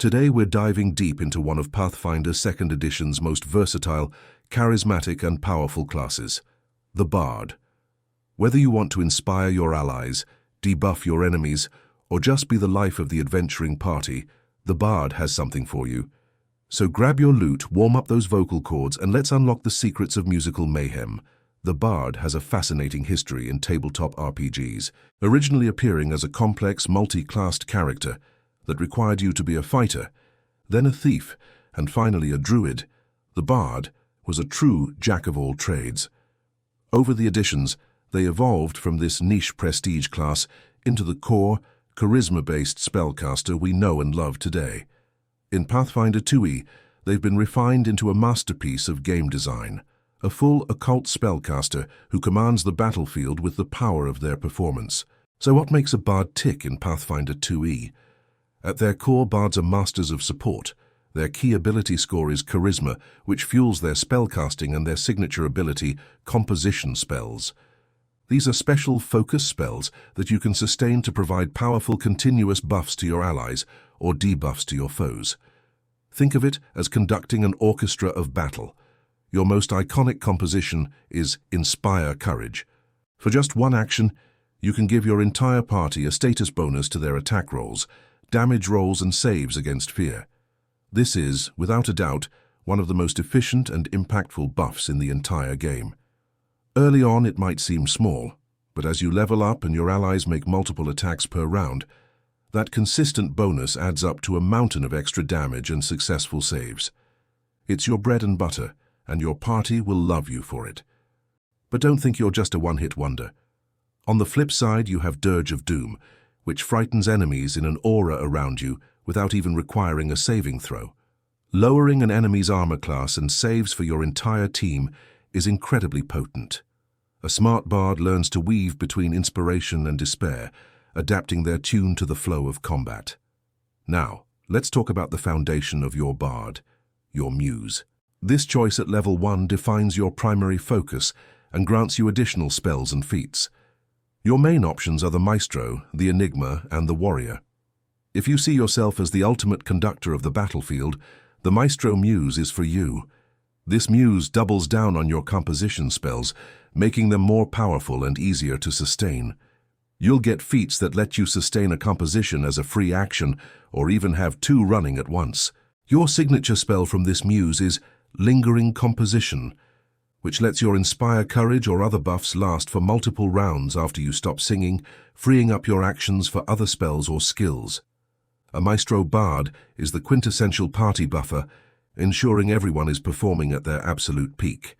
Today we're diving deep into one of Pathfinder Second Edition's most versatile, charismatic and powerful classes, the Bard. Whether you want to inspire your allies, debuff your enemies, or just be the life of the adventuring party, the Bard has something for you. So grab your lute, warm up those vocal cords, and let's unlock the secrets of musical mayhem. The Bard has a fascinating history in tabletop RPGs, originally appearing as a complex, multi-classed character that required you to be a fighter, then a thief, and finally a druid. The Bard was a true jack-of-all-trades. Over the editions, they evolved from this niche prestige class into the core, charisma-based spellcaster we know and love today. In Pathfinder 2e, they've been refined into a masterpiece of game design, a full occult spellcaster who commands the battlefield with the power of their performance. So what makes a Bard tick in Pathfinder 2e? At their core, Bards are masters of support. Their key ability score is charisma, which fuels their spellcasting, and their signature ability, composition spells. These are special focus spells that you can sustain to provide powerful continuous buffs to your allies or debuffs to your foes. Think of it as conducting an orchestra of battle. Your most iconic composition is Inspire Courage. For just one action, you can give your entire party a status bonus to their attack rolls, damage rolls and saves against fear. This is, without a doubt, one of the most efficient and impactful buffs in the entire game. Early on it might seem small, but as you level up and your allies make multiple attacks per round, that consistent bonus adds up to a mountain of extra damage and successful saves. It's your bread and butter, and your party will love you for it. But don't think you're just a one-hit wonder. On the flip side, you have Dirge of Doom, which frightens enemies in an aura around you without even requiring a saving throw. Lowering an enemy's armor class and saves for your entire team is incredibly potent. A smart Bard learns to weave between inspiration and despair, adapting their tune to the flow of combat. Now, let's talk about the foundation of your Bard, your muse. This choice at level 1 defines your primary focus and grants you additional spells and feats. Your main options are the Maestro, the Enigma, and the Warrior. If you see yourself as the ultimate conductor of the battlefield, the Maestro Muse is for you. This muse doubles down on your composition spells, making them more powerful and easier to sustain. You'll get feats that let you sustain a composition as a free action, or even have 2 running at once. Your signature spell from this muse is Lingering Composition, which lets your Inspire Courage or other buffs last for multiple rounds after you stop singing, freeing up your actions for other spells or skills. A Maestro Bard is the quintessential party buffer, ensuring everyone is performing at their absolute peak.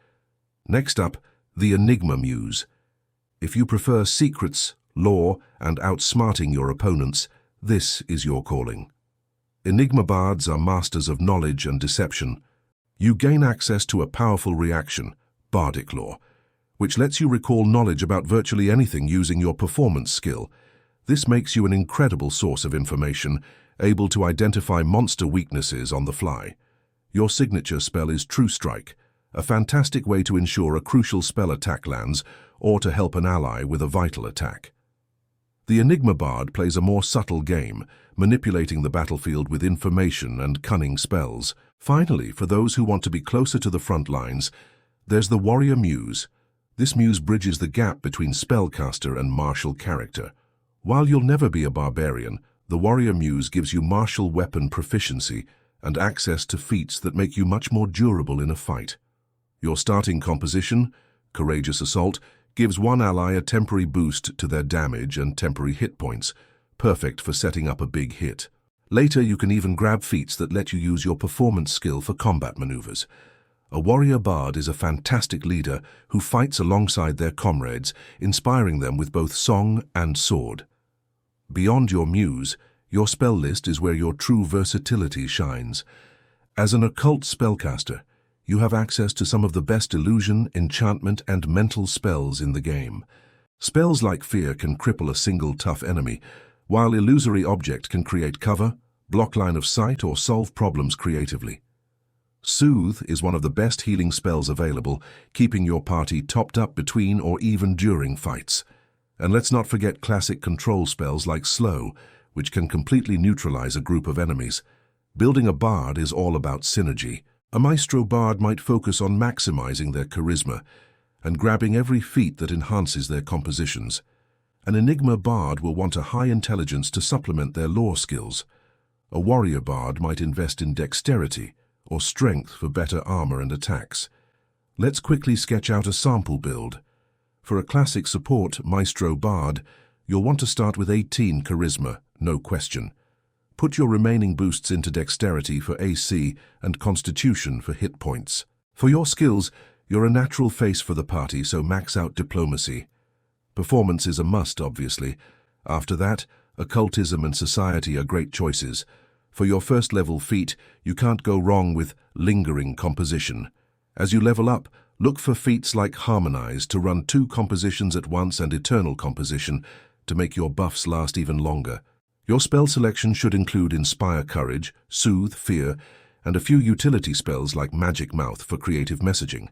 Next up, the Enigma Muse. If you prefer secrets, lore, and outsmarting your opponents, this is your calling. Enigma Bards are masters of knowledge and deception. You gain access to a powerful reaction, Bardic Lore, which lets you recall knowledge about virtually anything using your performance skill. This makes you an incredible source of information, able to identify monster weaknesses on the fly. Your signature spell is True Strike, a fantastic way to ensure a crucial spell attack lands or to help an ally with a vital attack. The Enigma Bard plays a more subtle game, manipulating the battlefield with information and cunning spells. Finally, for those who want to be closer to the front lines, there's the Warrior Muse. This muse bridges the gap between spellcaster and martial character. While you'll never be a barbarian, the Warrior Muse gives you martial weapon proficiency and access to feats that make you much more durable in a fight. Your starting composition, Courageous Assault, gives one ally a temporary boost to their damage and temporary hit points, perfect for setting up a big hit. Later, you can even grab feats that let you use your performance skill for combat maneuvers. A Warrior Bard is a fantastic leader who fights alongside their comrades, inspiring them with both song and sword. Beyond your muse, your spell list is where your true versatility shines. As an occult spellcaster, you have access to some of the best illusion, enchantment, and mental spells in the game. Spells like Fear can cripple a single tough enemy, while Illusory Object can create cover, block line of sight, or solve problems creatively. Soothe is one of the best healing spells available, keeping your party topped up between or even during fights. And let's not forget classic control spells like Slow, which can completely neutralize a group of enemies. Building a bard is all about synergy. A maestro bard might focus on maximizing their charisma and grabbing every feat that enhances their compositions. An enigma bard will want a high intelligence to supplement their lore skills. A warrior bard might invest in dexterity or strength for better armor and attacks. Let's quickly sketch out a sample build. For a classic support maestro bard, you'll want to start with 18 charisma, no question. Put your remaining boosts into dexterity for AC and constitution for hit points. For your skills, you're a natural face for the party, so max out diplomacy. Performance is a must, obviously. After that, occultism and society are great choices. For your first level feat, you can't go wrong with lingering composition. As you level up, look for feats like harmonize to run 2 compositions at once and eternal composition to make your buffs last even longer. Your spell selection should include inspire courage, soothe fear, and a few utility spells like magic mouth for creative messaging.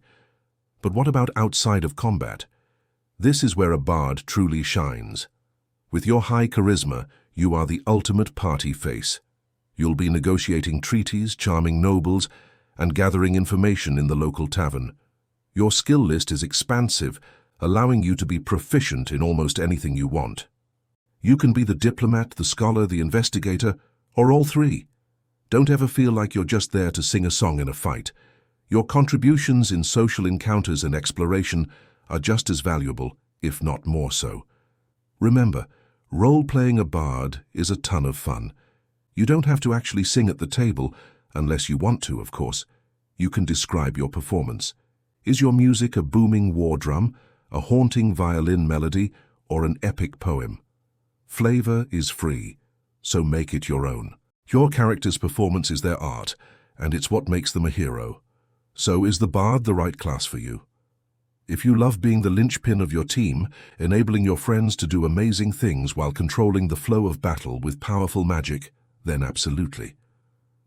But what about outside of combat? This is where a bard truly shines. With your high charisma, you are the ultimate party face. You'll be negotiating treaties, charming nobles, and gathering information in the local tavern. Your skill list is expansive, allowing you to be proficient in almost anything you want. You can be the diplomat, the scholar, the investigator, or all 3. Don't ever feel like you're just there to sing a song in a fight. Your contributions in social encounters and exploration are just as valuable, if not more so. Remember, role-playing a bard is a ton of fun. You don't have to actually sing at the table, unless you want to, of course. You can describe your performance. Is your music a booming war drum, a haunting violin melody, or an epic poem? Flavor is free, so make it your own. Your character's performance is their art, and it's what makes them a hero. So is the bard the right class for you? If you love being the linchpin of your team, enabling your friends to do amazing things while controlling the flow of battle with powerful magic, then absolutely.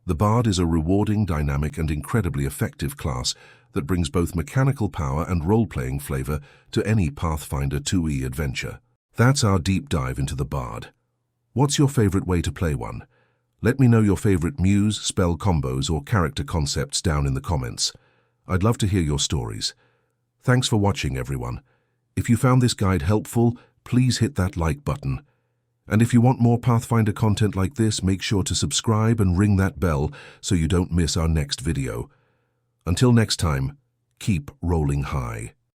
The bard is a rewarding, dynamic, and incredibly effective class that brings both mechanical power and role-playing flavor to any Pathfinder 2e adventure. That's our deep dive into the bard. What's your favorite way to play one? Let me know your favorite muse, spell combos, or character concepts down in the comments. I'd love to hear your stories. Thanks for watching, everyone. If you found this guide helpful, please hit that like button. And if you want more Pathfinder content like this, make sure to subscribe and ring that bell so you don't miss our next video. Until next time, keep rolling high.